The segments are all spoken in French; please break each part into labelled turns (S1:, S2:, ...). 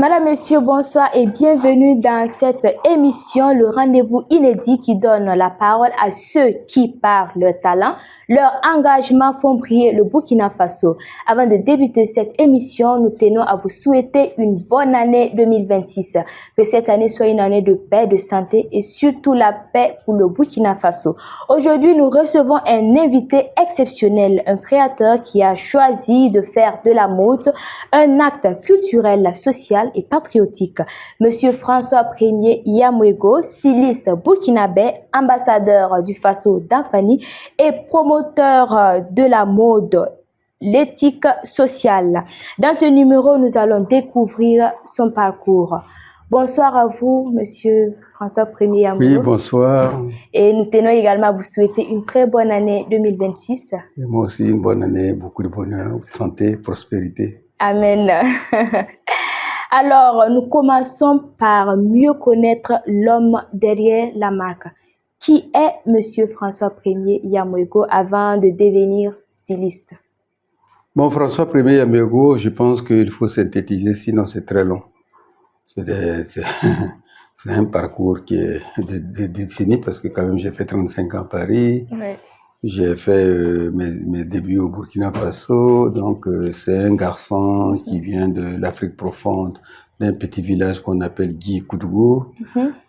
S1: Madame, Monsieur, bonsoir et bienvenue dans cette émission, le rendez-vous inédit qui donne la parole à ceux qui, par leur talent, leur engagement font briller le Burkina Faso. Avant de débuter cette émission, nous tenons à vous souhaiter une bonne année 2026. Que cette année soit une année de paix, de santé et surtout la paix pour le Burkina Faso. Aujourd'hui, nous recevons un invité exceptionnel, un créateur qui a choisi de faire de la mode un acte culturel, social et patriotique. Monsieur François Premier Yamouego, styliste burkinabé, ambassadeur du Faso d'Anfani et promoteur de la mode, l'éthique sociale. Dans ce numéro, nous allons découvrir son parcours. Bonsoir à vous, monsieur François Premier Yamouego.
S2: Oui, bonsoir.
S1: Et nous tenons également à vous souhaiter une très bonne année 2026.
S2: Et moi aussi, une bonne année, beaucoup de bonheur, de santé, prospérité.
S1: Amen. Alors, nous commençons par mieux connaître l'homme derrière la marque. Qui est Monsieur François Premier Yamouego avant de devenir styliste?
S2: Bon, François Premier Yamouego, je pense qu'il faut synthétiser, sinon c'est très long. C'est un parcours qui est de décennies, parce que quand même j'ai fait 35 ans à Paris.
S1: Oui.
S2: J'ai fait mes débuts au Burkina Faso, donc c'est un garçon qui vient de l'Afrique profonde, d'un petit village qu'on appelle Guy Koudou.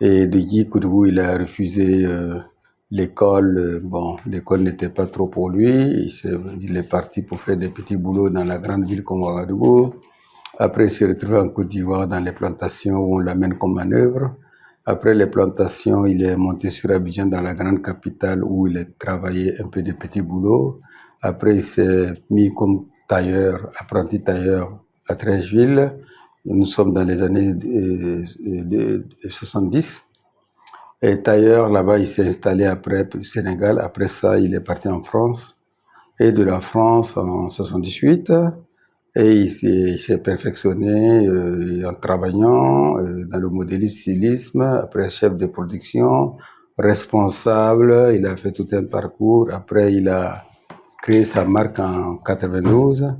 S2: Et de Guy Koudou, il a refusé l'école. Bon, l'école n'était pas trop pour lui. Il est parti pour faire des petits boulots dans la grande ville comme Ouagadougou. Après, il s'est retrouvé en Côte d'Ivoire dans les plantations où on l'amène comme manœuvre. Après les plantations, il est monté sur Abidjan dans la grande capitale où il a travaillé un peu de petits boulots. Après, il s'est mis comme tailleur, apprenti tailleur à Treichville. Nous sommes dans les années 70. Et tailleur, là-bas, il s'est installé après au Sénégal. Après ça, il est parti en France. Et de la France en 78. Et il s'est perfectionné en travaillant dans le modélisme, après chef de production, responsable, il a fait tout un parcours. Après, il a créé sa marque en 92.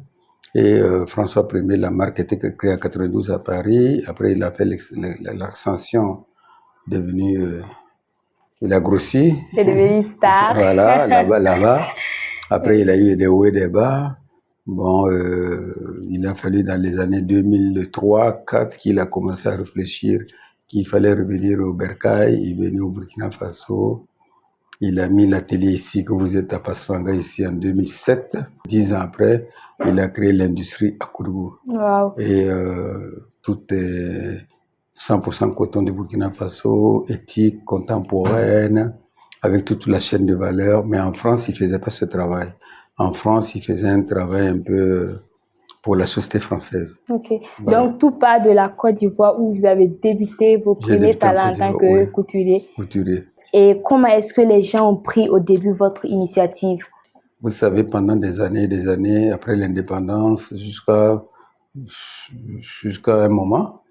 S2: Et François Premier, la marque était créée en 92 à Paris. Après, il a fait l'ascension, il a grossi.
S1: Il est devenu star.
S2: Voilà, là-bas. Après, il a eu des hauts et des bas. Bon, il a fallu dans les années 2003-2004 qu'il a commencé à réfléchir qu'il fallait revenir au Bercail. Il est venu au Burkina Faso. Il a mis l'atelier ici, que vous êtes à Paspanga, ici en 2007. 10 ans après, il a créé l'industrie à Kourou.
S1: Wow.
S2: Et tout est 100% coton de Burkina Faso, éthique, contemporaine, avec toute la chaîne de valeur. Mais en France, il ne faisait pas ce travail. En France, il faisait un travail un peu pour la société française.
S1: Ok.
S2: Voilà.
S1: Donc, tout part de la Côte d'Ivoire où vous avez débuté vos premiers talents en tant que couturier.
S2: Couturier.
S1: Et comment est-ce que les gens ont pris au début votre initiative?
S2: Vous savez, pendant des années, après l'indépendance, jusqu'à un moment,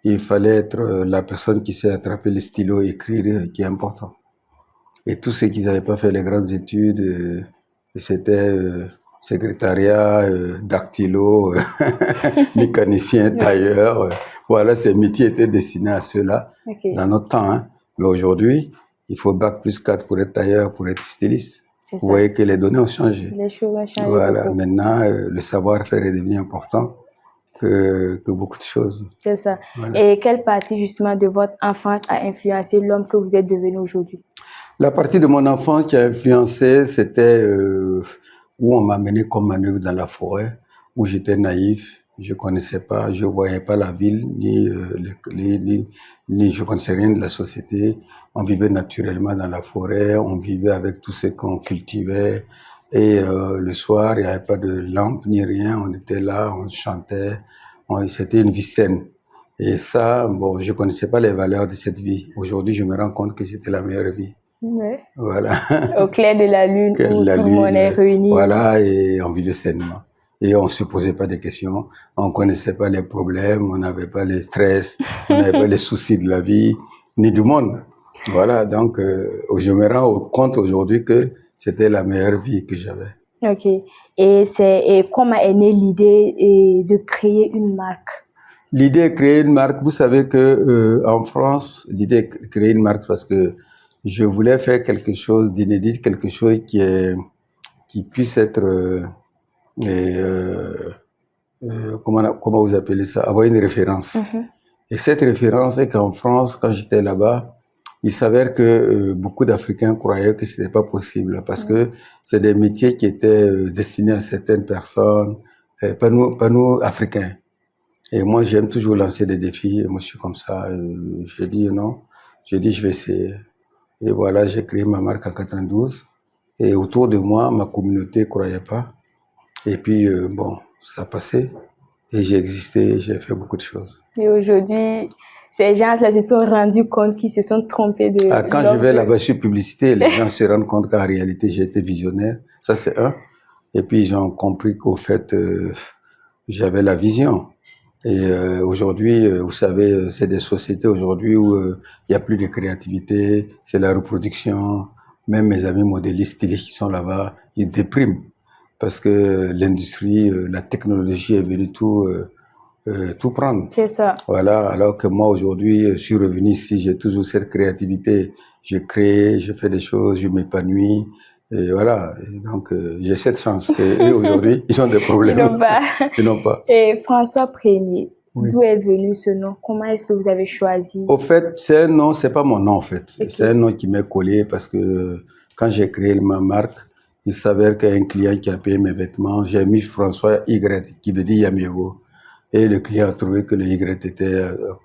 S2: il fallait être la personne qui sait attraper le stylo et écrire, qui est important. Et tous ceux qui n'avaient pas fait les grandes études, c'était secrétariat, dactylo, mécanicien, tailleur. Voilà, ces métiers étaient destinés à ceux-là dans notre temps. Hein. Mais aujourd'hui, il faut bac plus 4 pour être tailleur, pour être styliste. Vous voyez que les données ont changé.
S1: Les choses ont changé.
S2: Voilà,
S1: beaucoup.
S2: maintenant, le savoir-faire est devenu important que beaucoup de choses.
S1: C'est ça.
S2: Voilà.
S1: Et quelle partie justement de votre enfance a influencé l'homme que vous êtes devenu aujourd'hui?
S2: La partie de mon enfance qui a influencé, c'était où on m'a mené comme manœuvre dans la forêt, où j'étais naïf, je connaissais pas, je voyais pas la ville, ni je connaissais rien de la société. On vivait naturellement dans la forêt, on vivait avec tout ce qu'on cultivait. Et le soir, il n'y avait pas de lampe ni rien, on était là, on chantait, c'était une vie saine. Et ça, bon, je connaissais pas les valeurs de cette vie. Aujourd'hui, je me rends compte que c'était la meilleure vie.
S1: Ouais.
S2: Voilà.
S1: Au clair de la lune, où tout le monde est réuni.
S2: Voilà, et on vivait sainement. Et on ne se posait pas de questions, on ne connaissait pas les problèmes, on n'avait pas les stress, on n'avait pas les soucis de la vie, ni du monde. Voilà, donc je me rends compte aujourd'hui que c'était la meilleure vie que j'avais.
S1: Ok. Et comment est née l'idée de créer une marque?
S2: L'idée de créer une marque, vous savez que en France, l'idée de créer une marque parce que je voulais faire quelque chose d'inédit, quelque chose qui puisse être euh, comment vous appelez ça, avoir une référence. Et cette référence est qu'en France, quand j'étais là-bas, il s'avère que beaucoup d'Africains croyaient que ce n'était pas possible parce que c'est des métiers qui étaient destinés à certaines personnes, pas nous Africains. Et moi, j'aime toujours lancer des défis. Et moi, je suis comme ça. J'ai dit non. J'ai dit, je vais essayer. Et voilà, j'ai créé ma marque en 92. Et autour de moi, ma communauté ne croyait pas. Et puis, bon, ça passait. Et j'ai existé, j'ai fait beaucoup de choses.
S1: Et aujourd'hui, ces gens-là se sont rendus compte qu'ils se sont trompés de...
S2: Quand je vais là-bas sur publicité, les gens se rendent compte qu'en réalité, j'ai été visionnaire. Ça, c'est un. Et puis, ils ont compris qu'au fait, j'avais la vision. Et aujourd'hui, vous savez, c'est des sociétés aujourd'hui où il n'y a plus de créativité, c'est la reproduction. Même mes amis modélistes, stylistes qui sont là-bas, ils dépriment parce que l'industrie, la technologie est venue tout prendre.
S1: C'est ça.
S2: Voilà, alors que moi aujourd'hui, je suis revenu ici, j'ai toujours cette créativité, je crée, je fais des choses, je m'épanouis. Et voilà, et donc j'ai cette chance. Et aujourd'hui, ils ont des problèmes.
S1: Ils n'ont pas.
S2: Ils n'ont pas.
S1: Et François Ier,
S2: Oui.
S1: d'où est venu ce nom? Comment est-ce que vous avez choisi?
S2: Au fait, c'est un nom, c'est pas mon nom en fait.
S1: Okay.
S2: C'est un nom qui m'est collé parce que quand j'ai créé ma marque, il s'avère qu'il y a un client qui a payé mes vêtements. J'ai mis François Y, qui veut dire Yamigo. Et le client a trouvé que le Y était,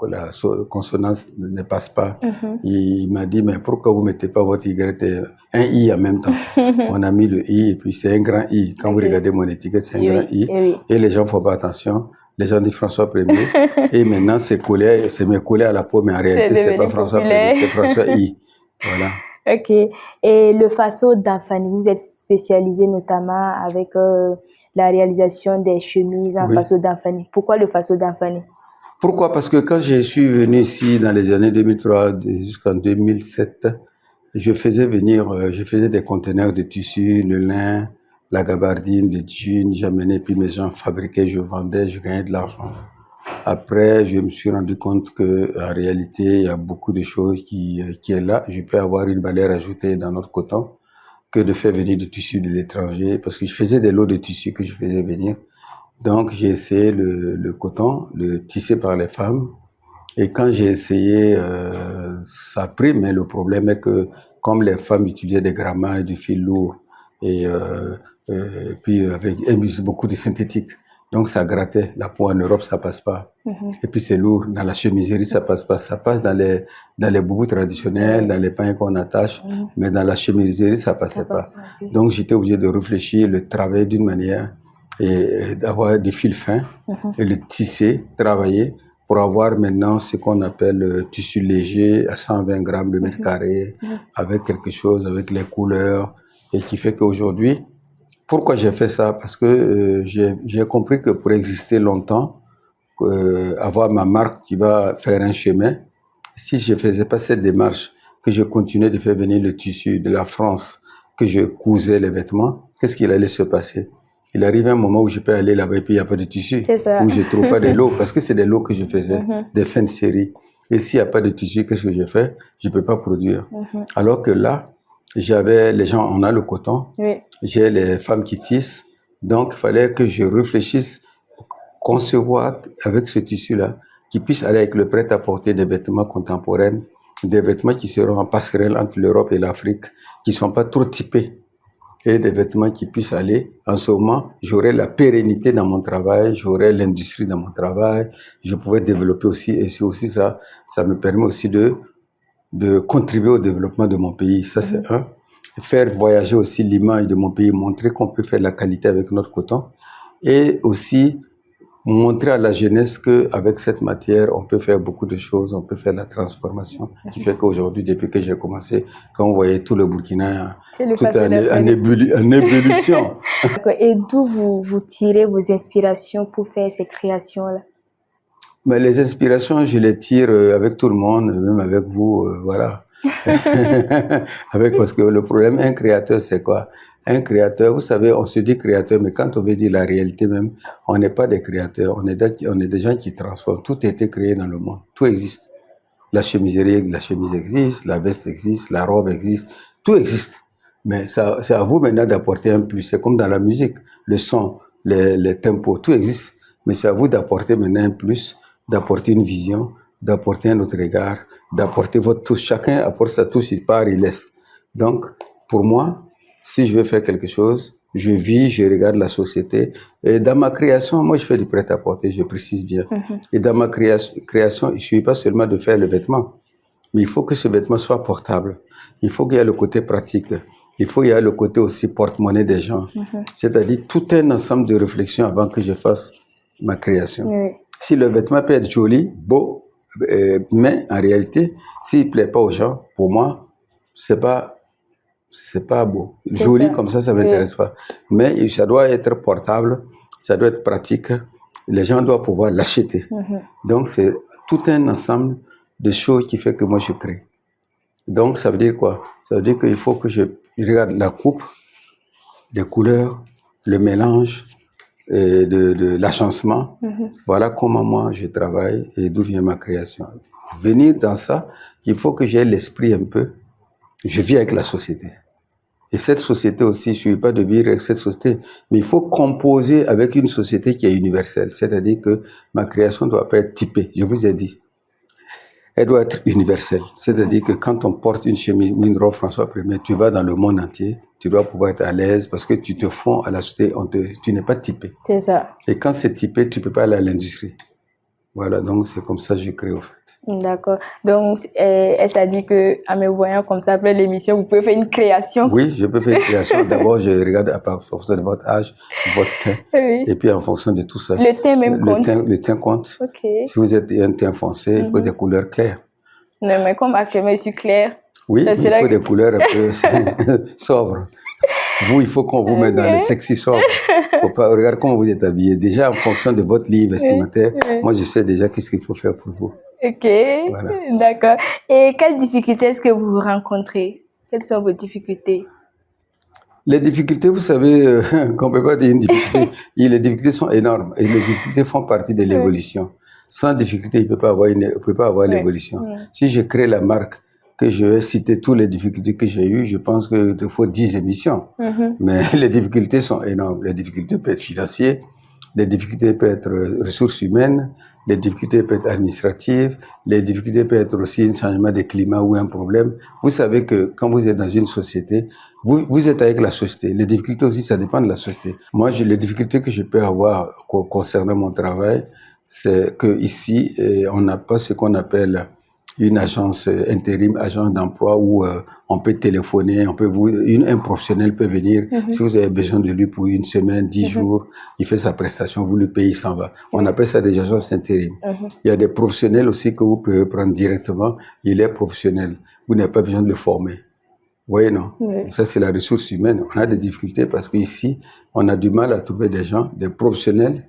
S2: la consonance ne passe pas. Il m'a dit, mais pourquoi vous mettez pas votre Y, un I en même temps? On a mis le I et puis c'est un grand I. Quand vous regardez mon étiquette, c'est un grand I. Et les gens font pas attention. Les gens disent François Ier. Et maintenant, c'est me collé à la peau, mais en réalité, c'est pas François Ier, c'est François I. Voilà.
S1: Ok. Et le faso d'Anfani, vous êtes spécialisé notamment avec la réalisation des chemises en faso d'Anfani. Pourquoi le faso d'Anfani?
S2: Pourquoi? Parce que quand je suis venu ici dans les années 2003 jusqu'en 2007, je faisais des conteneurs de tissu, le lin, la gabardine, le jean, j'amenais, puis mes gens fabriquaient, je vendais, je gagnais de l'argent. Après, je me suis rendu compte que en réalité, il y a beaucoup de choses qui est là. Je peux avoir une valeur ajoutée dans notre coton que de faire venir du tissu de l'étranger, parce que je faisais des lots de tissu que je faisais venir. Donc, j'ai essayé le coton, le tissé par les femmes. Et quand j'ai essayé, ça a pris, mais le problème est que comme les femmes utilisaient des grammages, du fil lourd, et puis avec beaucoup de synthétique, donc ça grattait. La peau en Europe, ça passe pas. Et puis c'est lourd. Dans la chemiserie, ça passe pas. Ça passe dans les boubous traditionnels, dans les pains qu'on attache, mais dans la chemiserie, ça passait pas. Donc j'étais obligé de réfléchir, le travailler d'une manière et d'avoir des fils fins et le tisser, travailler pour avoir maintenant ce qu'on appelle le tissu léger à 120 grammes le mètre carré, avec quelque chose, avec les couleurs, et qui fait qu'aujourd'hui, pourquoi j'ai fait ça? Parce que j'ai compris que pour exister longtemps, avoir ma marque qui va faire un chemin, si je faisais pas cette démarche, que je continuais de faire venir le tissu de la France, que je cousais les vêtements, qu'est-ce qu'il allait se passer? Il arrive un moment où je peux aller là-bas et puis il n'y a pas de tissu, où je ne trouve pas de lots, parce que c'est des lots que je faisais, des fins de série. Et s'il n'y a pas de tissu, qu'est-ce que je fais? Je ne peux pas produire. Alors que là, j'avais les gens, on a le coton, j'ai les femmes qui tissent, donc il fallait que je réfléchisse, concevoir avec ce tissu-là, qui puisse aller avec le prêt-à-porter des vêtements contemporains, des vêtements qui seront en passerelle entre l'Europe et l'Afrique, qui ne sont pas trop typés, et des vêtements qui puissent aller. En ce moment, j'aurai la pérennité dans mon travail, j'aurai l'industrie dans mon travail, je pouvais développer aussi, et c'est aussi ça me permet aussi de contribuer au développement de mon pays. Ça, c'est un. Faire voyager aussi l'image de mon pays, montrer qu'on peut faire de la qualité avec notre coton, et aussi montrer à la jeunesse qu'avec cette matière, on peut faire beaucoup de choses, on peut faire la transformation, qui fait qu'aujourd'hui, depuis que j'ai commencé, quand on voyait tout le Burkina, tout en ébullition.
S1: Et d'où vous tirez vos inspirations pour faire ces créations-là?
S2: Mais les inspirations, je les tire avec tout le monde, même avec vous, voilà. Parce que le problème, un créateur, c'est quoi? Un créateur, vous savez, on se dit créateur, mais quand on veut dire la réalité même, on n'est pas des créateurs, on est des gens qui transforment. Tout a été créé dans le monde, tout existe. La chemiserie, la chemise existe, la veste existe, la robe existe, tout existe. Mais c'est à vous maintenant d'apporter un plus. C'est comme dans la musique, le son, les tempos, tout existe. Mais c'est à vous d'apporter maintenant un plus, d'apporter une vision, d'apporter un autre regard, d'apporter votre touche. Chacun apporte sa touche, il part, il laisse. Donc, pour moi, si je veux faire quelque chose, je vis, je regarde la société. Et dans ma création, moi, je fais du prêt-à-porter, je précise bien. Et dans ma création, je ne suis pas seulement de faire le vêtement, mais il faut que ce vêtement soit portable. Il faut qu'il y ait le côté pratique. Il faut qu'il y ait le côté aussi porte-monnaie des gens. C'est-à-dire tout un ensemble de réflexions avant que je fasse ma création. Si le vêtement peut être joli, beau, mais en réalité, s'il ne plaît pas aux gens, pour moi, c'est pas beau. Joli comme ça ne m'intéresse pas. Mais ça doit être portable, ça doit être pratique. Les gens doivent pouvoir l'acheter. Donc, c'est tout un ensemble de choses qui fait que moi, je crée. Donc, ça veut dire quoi? Ça veut dire qu'il faut que je regarde la coupe, les couleurs, le mélange, de l'agencement. Voilà comment moi, je travaille et d'où vient ma création. Pour venir dans ça, il faut que j'aie l'esprit un peu. Je vis avec la société. Et cette société aussi, je ne suis pas de vivre avec cette société, mais il faut composer avec une société qui est universelle. C'est-à-dire que ma création ne doit pas être typée, je vous ai dit. Elle doit être universelle. C'est-à-dire que quand on porte une chemise ou une robe François Ier, tu vas dans le monde entier, tu dois pouvoir être à l'aise parce que tu te fonds à la société, tu n'es pas typé.
S1: C'est ça.
S2: Et quand c'est typé, tu ne peux pas aller à l'industrie. Voilà, donc c'est comme ça que je crée au fait.
S1: D'accord. Donc, elle s'est dit qu'en me voyant comme ça après l'émission, vous pouvez faire une création.
S2: Oui, je peux faire une création. D'abord, je regarde en fonction de votre âge, votre teint, et puis en fonction de tout ça.
S1: Le teint même compte.
S2: Le teint compte.
S1: Okay.
S2: Si vous êtes un teint foncé, il faut des couleurs claires.
S1: Non, mais comme actuellement je suis claire.
S2: Oui, il faut des couleurs un peu sobres. Vous, il faut qu'on vous mette dans les sexy sobres. Regardez comment vous êtes habillé. Déjà, en fonction de votre livre vestimentaire, moi, je sais déjà qu'est-ce qu'il faut faire pour vous.
S1: Ok, voilà. D'accord. Et quelles difficultés est-ce que vous rencontrez? Quelles sont vos difficultés?
S2: Les difficultés, vous savez, qu'on ne peut pas dire une difficulté. Les difficultés sont énormes et les difficultés font partie de l'évolution. Sans difficulté, il ne peut pas avoir l'évolution. Si je crée la marque, que je vais citer toutes les difficultés que j'ai eues, je pense qu'il te faut 10 émissions. Mais les difficultés sont énormes. Les difficultés peuvent être financières, les difficultés peuvent être ressources humaines, les difficultés peuvent être administratives, les difficultés peuvent être aussi un changement de climat ou un problème. Vous savez que quand vous êtes dans une société, vous êtes avec la société. Les difficultés aussi, ça dépend de la société. Moi, les difficultés que je peux avoir concernant mon travail, c'est qu'ici, on n'a pas ce qu'on appelle une agence intérim, agence d'emploi où on peut téléphoner, un professionnel peut venir, si vous avez besoin de lui pour une semaine, 10 jours, il fait sa prestation, vous lui payez, il s'en va. On appelle ça des agences intérim. Il y a des professionnels aussi que vous pouvez prendre directement, il est professionnel, vous n'avez pas besoin de le former. Vous voyez, non? Ça, c'est la ressource humaine. On a des difficultés parce qu'ici, on a du mal à trouver des gens, des professionnels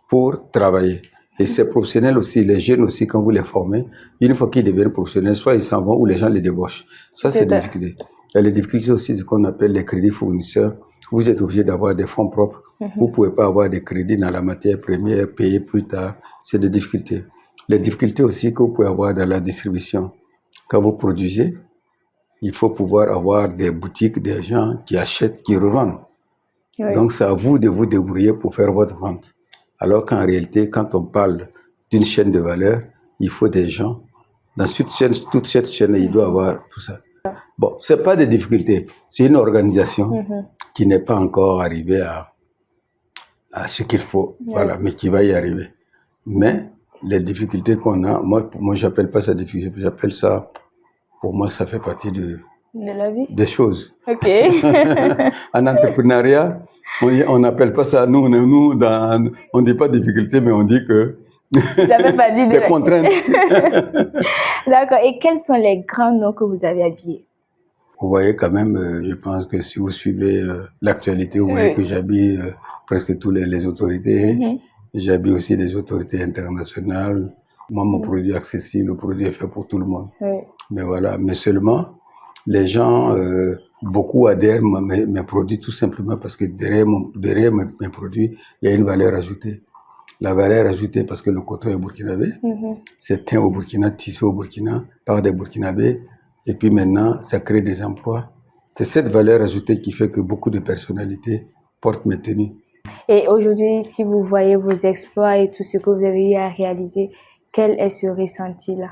S2: pour travailler. Et ces professionnels aussi, les jeunes aussi, quand vous les formez, une fois qu'ils deviennent professionnels, soit ils s'en vont ou les gens les débauchent. Ça, c'est des difficultés. Il y a les difficultés aussi, ce qu'on appelle les crédits fournisseurs. Vous êtes obligé d'avoir des fonds propres. Vous ne pouvez pas avoir des crédits dans la matière première, payer plus tard. C'est des difficultés. Les difficultés aussi que vous pouvez avoir dans la distribution. Quand vous produisez, il faut pouvoir avoir des boutiques, des gens qui achètent, qui revendent. Donc, c'est à vous de vous débrouiller pour faire votre vente. Alors qu'en réalité, quand on parle d'une chaîne de valeur, il faut des gens. Dans toute cette chaîne, il doit y avoir tout ça. Bon, ce n'est pas des difficultés. C'est une organisation qui n'est pas encore arrivée à ce qu'il faut, voilà, mais qui va y arriver. Mais les difficultés qu'on a, moi je n'appelle pas ça difficulté, j'appelle ça, pour moi, ça fait partie de
S1: la vie?
S2: Des choses.
S1: Ok.
S2: En entrepreneuriat, on n'appelle pas ça, on ne dit pas difficulté, mais on dit que
S1: vous n'avez pas dit
S2: des contraintes.
S1: D'accord. Et quels sont les grands noms que vous avez habillés?
S2: Vous voyez quand même, je pense que si vous suivez l'actualité, vous voyez que j'habille presque toutes les autorités. J'habille aussi des autorités internationales. Moi, mon produit est accessible, le produit est fait pour tout le monde. Mais voilà, mais seulement, les gens beaucoup adhèrent à mes produits tout simplement parce que derrière mes produits, il y a une valeur ajoutée. La valeur ajoutée parce que le coton est burkinabé, c'est teint au Burkina, tissé au Burkina par des Burkinabés, et puis maintenant, ça crée des emplois. C'est cette valeur ajoutée qui fait que beaucoup de personnalités portent mes tenues.
S1: Et aujourd'hui, si vous voyez vos exploits et tout ce que vous avez eu à réaliser, quel est ce ressenti-là?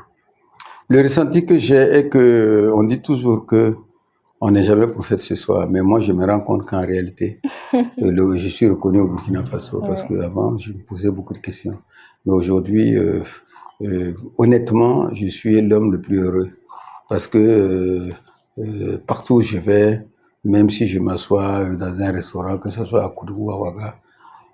S2: Le ressenti que j'ai est que on dit toujours que on n'est jamais prophète ce soir, mais moi je me rends compte qu'en réalité, je suis reconnu au Burkina Faso parce qu'avant je me posais beaucoup de questions. Mais aujourd'hui, honnêtement, je suis l'homme le plus heureux parce que partout où je vais, même si je m'assois dans un restaurant, que ce soit à Koudougou ou à Ouaga,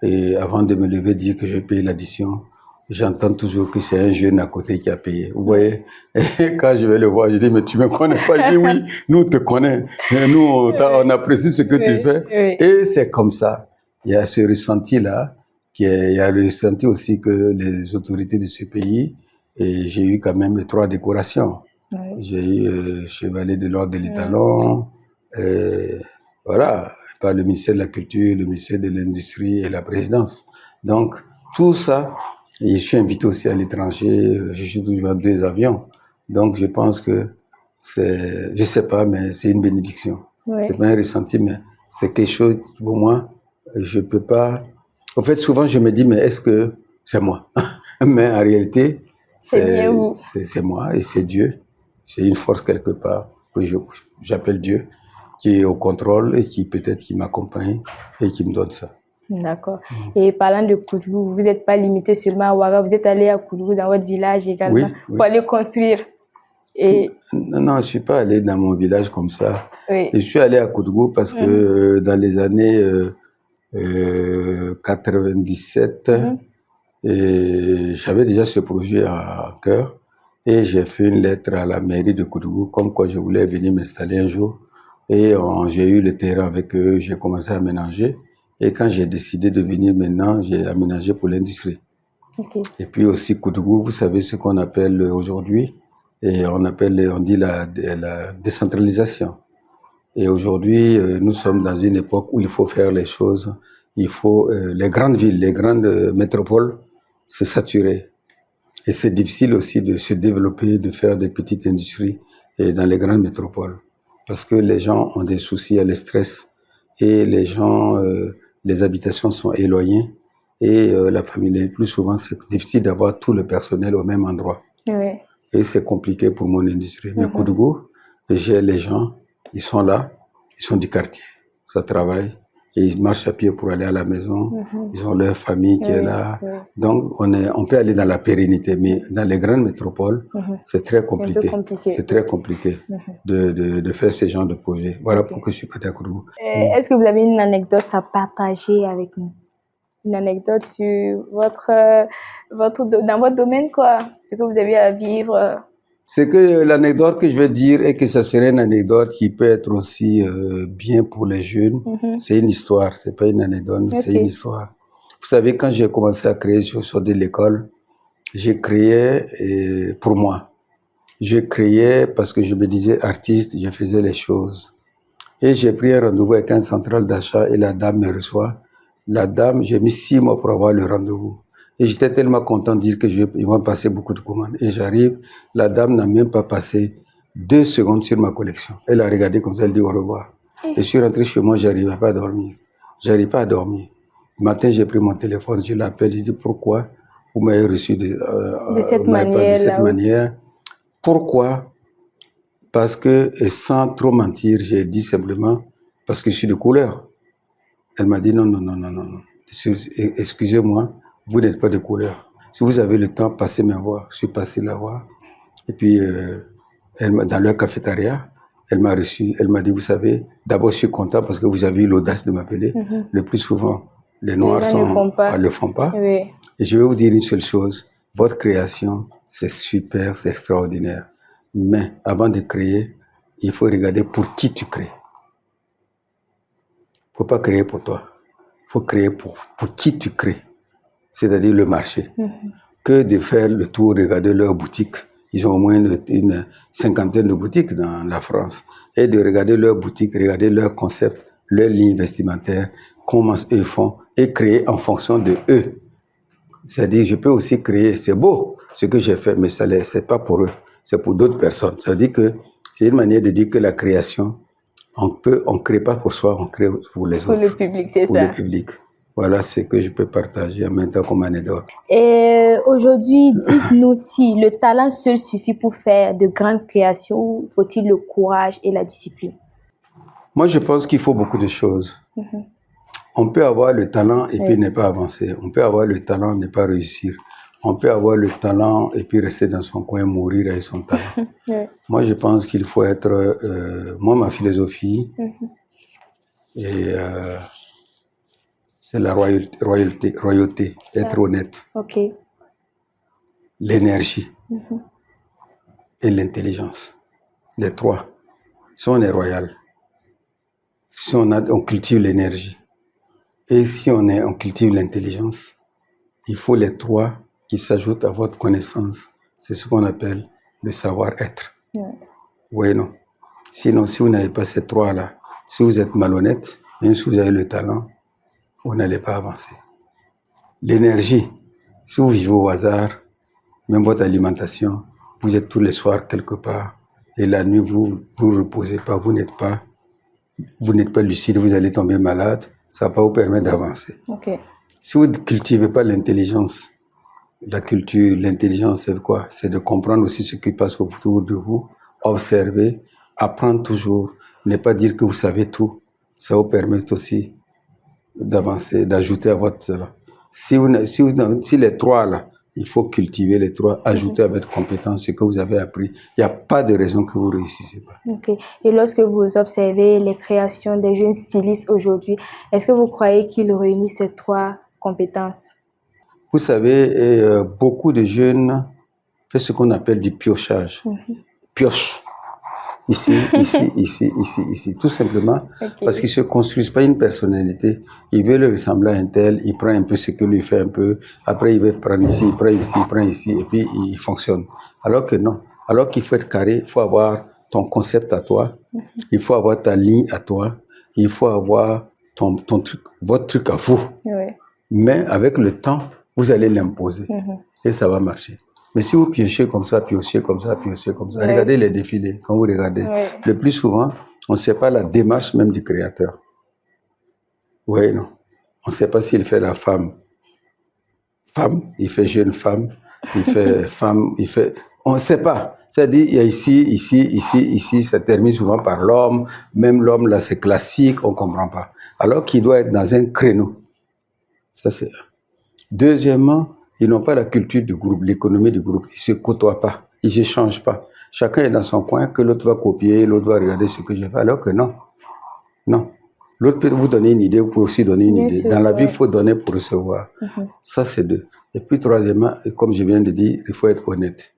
S2: et avant de me lever dire que je paye l'addition, j'entends toujours que c'est un jeune à côté qui a payé. Vous voyez, et quand je vais le voir, je dis, mais tu me connais pas? Il dit, oui, nous, on te connaît. Et nous, on apprécie ce que tu fais. Et c'est comme ça. Il y a ce ressenti-là. Il y a le ressenti aussi que les autorités de ce pays, et j'ai eu quand même 3 décorations. J'ai eu chevalier de l'ordre de l'Étalon, voilà, par le ministère de la Culture, le ministère de l'Industrie et la présidence. Donc, tout ça, et je suis invité aussi à l'étranger, je suis toujours dans 2 avions. Donc, je pense que c'est, je sais pas, mais c'est une bénédiction. C'est pas un ressenti, mais c'est quelque chose, pour moi, je peux pas... En fait, souvent, je me dis, mais est-ce que c'est moi? Mais en réalité, c'est moi et c'est Dieu. C'est une force quelque part que j'appelle Dieu, qui est au contrôle et qui peut-être qui m'accompagne et qui me donne ça.
S1: D'accord. Et parlant de Koudougou, vous n'êtes pas limité seulement à Ouaga, vous êtes allé à Koudougou dans votre village également pour aller construire. Et...
S2: Non, je ne suis pas allé dans mon village comme ça. Je suis allé à Koudougou parce que dans les années 97, j'avais déjà ce projet à cœur et j'ai fait une lettre à la mairie de Koudougou comme quoi je voulais venir m'installer un jour. Et j'ai eu le terrain avec eux, j'ai commencé à aménager. Et quand j'ai décidé de venir maintenant, j'ai aménagé pour l'industrie. Et puis aussi Koudougou, vous savez ce qu'on appelle aujourd'hui, et on dit la décentralisation. Et aujourd'hui, nous sommes dans une époque où il faut faire les choses. Il faut les grandes villes, les grandes métropoles, se saturer. Et c'est difficile aussi de se développer, de faire des petites industries dans les grandes métropoles. Parce que les gens ont des soucis, le stress, et les gens, les habitations sont éloignées, et la famille, plus souvent, c'est difficile d'avoir tout le personnel au même endroit. Et c'est compliqué pour mon industrie. Mais Koudougou, j'ai les gens, ils sont là, ils sont du quartier, ça travaille, et ils marchent à pied pour aller à la maison, ils ont leur famille qui est là. Donc, on peut aller dans la pérennité, mais dans les grandes métropoles, c'est très compliqué. C'est très compliqué de faire ce genre de projet. Voilà pourquoi je suis parti à Koudougou.
S1: Est-ce que vous avez une anecdote à partager avec nous? Une anecdote sur dans votre domaine, quoi, ce que vous avez à vivre?
S2: C'est que l'anecdote que je vais dire est que ça serait une anecdote qui peut être aussi bien pour les jeunes. C'est une histoire, c'est pas une anecdote, mais c'est une histoire. Vous savez, quand j'ai commencé à créer, je sortais de l'école, j'ai créé pour moi. Je créais parce que je me disais artiste, je faisais les choses. Et j'ai pris un rendez-vous avec un central d'achat et la dame me reçoit. La dame, j'ai mis 6 mois pour avoir le rendez-vous. Et j'étais tellement content de dire qu'ils vont passer beaucoup de commandes. Et j'arrive, la dame n'a même pas passé 2 secondes sur ma collection. Elle a regardé comme ça, elle dit au revoir. Et je suis rentré chez moi, j'arrivais pas à dormir. J'arrive pas à dormir. Le matin, j'ai pris mon téléphone, je l'appelle, je dis pourquoi vous m'avez reçu de cette manière. Pourquoi? Parce que, et sans trop mentir, j'ai dit simplement, parce que je suis de couleur. Elle m'a dit non, non, non, non, non, non. Excusez-moi, vous n'êtes pas de couleur. Si vous avez le temps, passez me voir. Je suis passé la voir. Et puis, dans leur cafétéria, elle m'a reçu. Elle m'a dit, vous savez, d'abord, je suis content parce que vous avez eu l'audace de m'appeler. Le plus souvent, les Noirs ne le font pas. Et je vais vous dire une seule chose. Votre création, c'est super, c'est extraordinaire. Mais avant de créer, il faut regarder pour qui tu crées. Il ne faut pas créer pour toi. Il faut créer pour qui tu crées. C'est-à-dire le marché. Que de faire le tour, regarder leur boutique. ils ont au moins une cinquantaine de boutiques dans la France. Et de regarder leurs boutiques, regarder leurs concepts, leurs lignes vestimentaires, comment eux font, et créer en fonction de eux. C'est-à-dire, je peux aussi créer, c'est beau ce que j'ai fait, mais c'est pas pour eux, c'est pour d'autres personnes. Ça veut dire que c'est une manière de dire que la création, on crée pas pour soi, on crée pour les autres.
S1: Pour le public, c'est ça.
S2: Pour le public. Voilà ce que je peux partager en même temps comme anecdote.
S1: Et aujourd'hui, dites-nous si le talent seul suffit pour faire de grandes créations ou faut-il le courage et la discipline?
S2: Moi, je pense qu'il faut beaucoup de choses. On peut avoir le talent et puis ne pas avancer. On peut avoir le talent et ne pas réussir. On peut avoir le talent et puis rester dans son coin, mourir avec son talent. Moi, je pense qu'il faut être... moi, ma philosophie, c'est la royauté, être honnête. L'énergie et l'intelligence. Les trois. Si on est royal, si on cultive l'énergie, et si on cultive l'intelligence, il faut les trois qui s'ajoutent à votre connaissance. C'est ce qu'on appelle le savoir-être. Oui, non. Sinon, si vous n'avez pas ces trois-là, si vous êtes malhonnête, même si vous avez le talent, vous n'allez pas avancer. L'énergie, si vous vivez au hasard, même votre alimentation, vous êtes tous les soirs quelque part, et la nuit, vous ne reposez pas, vous n'êtes pas lucide, vous allez tomber malade, ça ne va pas vous permettre d'avancer. Si vous ne cultivez pas l'intelligence, l'intelligence, c'est quoi? C'est de comprendre aussi ce qui passe autour de vous, observer, apprendre toujours, ne pas dire que vous savez tout. Ça vous permet aussi d'avancer, d'ajouter à votre... Si les trois, là, il faut cultiver les trois, ajouter à votre compétence ce que vous avez appris. Il n'y a pas de raison que vous ne réussissez pas.
S1: Et lorsque vous observez les créations des jeunes stylistes aujourd'hui, est-ce que vous croyez qu'ils réunissent ces trois compétences?
S2: Vous savez, beaucoup de jeunes font ce qu'on appelle du piochage. Pioche. Ici, tout simplement, parce qu'ils ne se construisent pas une personnalité. Ils veulent ressembler à un tel, il prend un peu ce que lui fait un peu, après il veut prendre ici, il prend ici, il prend ici, et puis il fonctionne. Alors que non, alors qu'il faut être carré, il faut avoir ton concept à toi, il faut avoir ta ligne à toi, il faut avoir ton truc, votre truc à vous. Mais avec le temps, vous allez l'imposer, et ça va marcher. Mais si vous piochez comme ça, regardez les défilés, quand vous regardez, le plus souvent, on ne sait pas la démarche même du créateur. Oui, non. On ne sait pas s'il fait la femme, il fait jeune femme, il fait femme, il fait... On ne sait pas. C'est-à-dire, il y a ici, ça termine souvent par l'homme. Même l'homme, là, c'est classique, on ne comprend pas. Alors qu'il doit être dans un créneau. Ça, c'est... Deuxièmement, ils n'ont pas la culture du groupe, l'économie du groupe. Ils ne se côtoient pas, ils n'échangent pas. Chacun est dans son coin, que l'autre va copier, l'autre va regarder ce que je fais. Alors que non, non. L'autre peut vous donner une idée, vous pouvez aussi donner une idée. Dans la vie, il faut donner pour recevoir. Ça, c'est deux. Et puis, troisièmement, comme je viens de dire, il faut être honnête.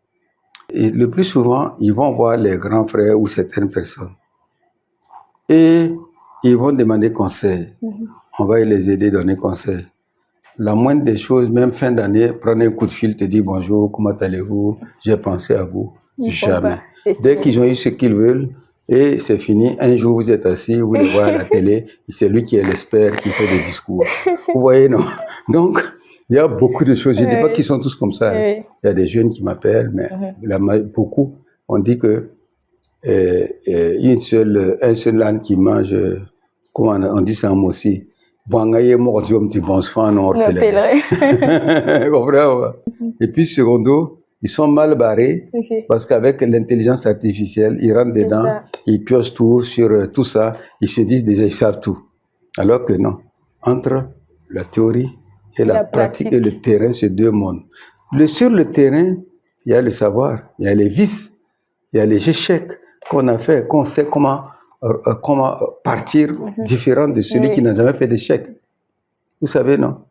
S2: Et le plus souvent, ils vont voir les grands frères ou certaines personnes. Et ils vont demander conseil. On va les aider, donner conseil. La moindre des choses, même fin d'année, prendre un coup de fil, te dire bonjour, comment allez-vous, j'ai pensé à vous. Jamais. Dès qu'ils ont eu ce qu'ils veulent, et c'est fini, un jour vous êtes assis, vous les voyez à la télé, c'est lui qui est l'expert, qui fait des discours. Vous voyez, non? Donc, il y a beaucoup de choses. Je ne dis pas qu'ils sont tous comme ça. Il y a des jeunes qui m'appellent, mais beaucoup, on dit que un seul âne qui mange, comment on dit ça en mot aussi, et puis secondo, ils sont mal barrés parce qu'avec l'intelligence artificielle, ils rentrent dedans, ils piochent tout sur tout ça, ils se disent déjà ils savent tout. Alors que non, entre la théorie et la pratique et le terrain, c'est deux mondes. Sur le terrain, il y a le savoir, il y a les vices, il y a les échecs qu'on a fait, qu'on sait comment partir différent de celui qui n'a jamais fait d'échec. Vous savez, non?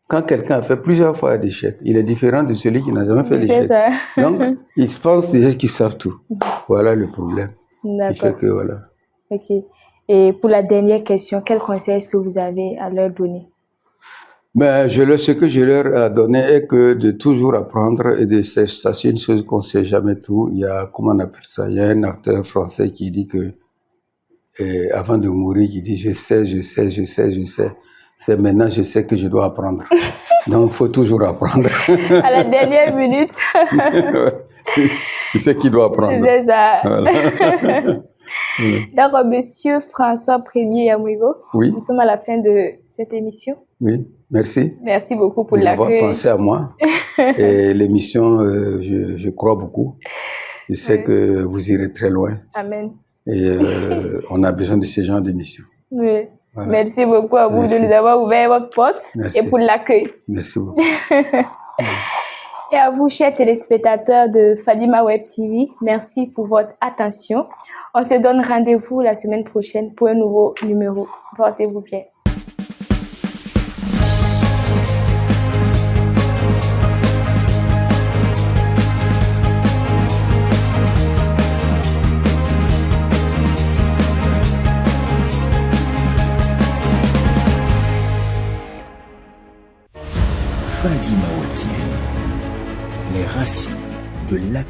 S2: Quand quelqu'un a fait plusieurs fois d'échec, il est différent de celui qui n'a jamais fait d'échec. Donc, ils pensent déjà qu'ils savent tout. Voilà le problème.
S1: D'accord.
S2: Que, voilà.
S1: Et pour la dernière question, quel conseil est-ce que vous avez à leur donner?
S2: Ben, ce que je leur ai donné est que de toujours apprendre et de sachez une chose qu'on ne sait jamais tout. Il y a, comment on appelle ça, il y a un acteur français qui dit que, avant de mourir, il dit je sais. C'est maintenant je sais que je dois apprendre. Donc, il faut toujours apprendre.
S1: À la dernière minute.
S2: Il sait qu'il doit apprendre.
S1: C'est ça.
S2: Voilà.
S1: Donc, Monsieur François Premier Yamouigo,
S2: Oui.
S1: nous sommes à la fin de cette émission.
S2: Oui, merci.
S1: Merci beaucoup pour
S2: d'avoir
S1: l'accueil.
S2: pensé à moi. Et l'émission, je crois beaucoup. Je sais que vous irez très loin.
S1: Amen.
S2: Et on a besoin de ce genre d'émission.
S1: Oui.
S2: Voilà.
S1: Merci beaucoup à vous de nous avoir ouvert votre porte et pour l'accueil.
S2: Merci beaucoup.
S1: Et à vous, chers téléspectateurs de Fadima Web TV, merci pour votre attention. On se donne rendez-vous la semaine prochaine pour un nouveau numéro. Portez-vous bien.
S3: Fadima Web TV, les racines de l'actualité.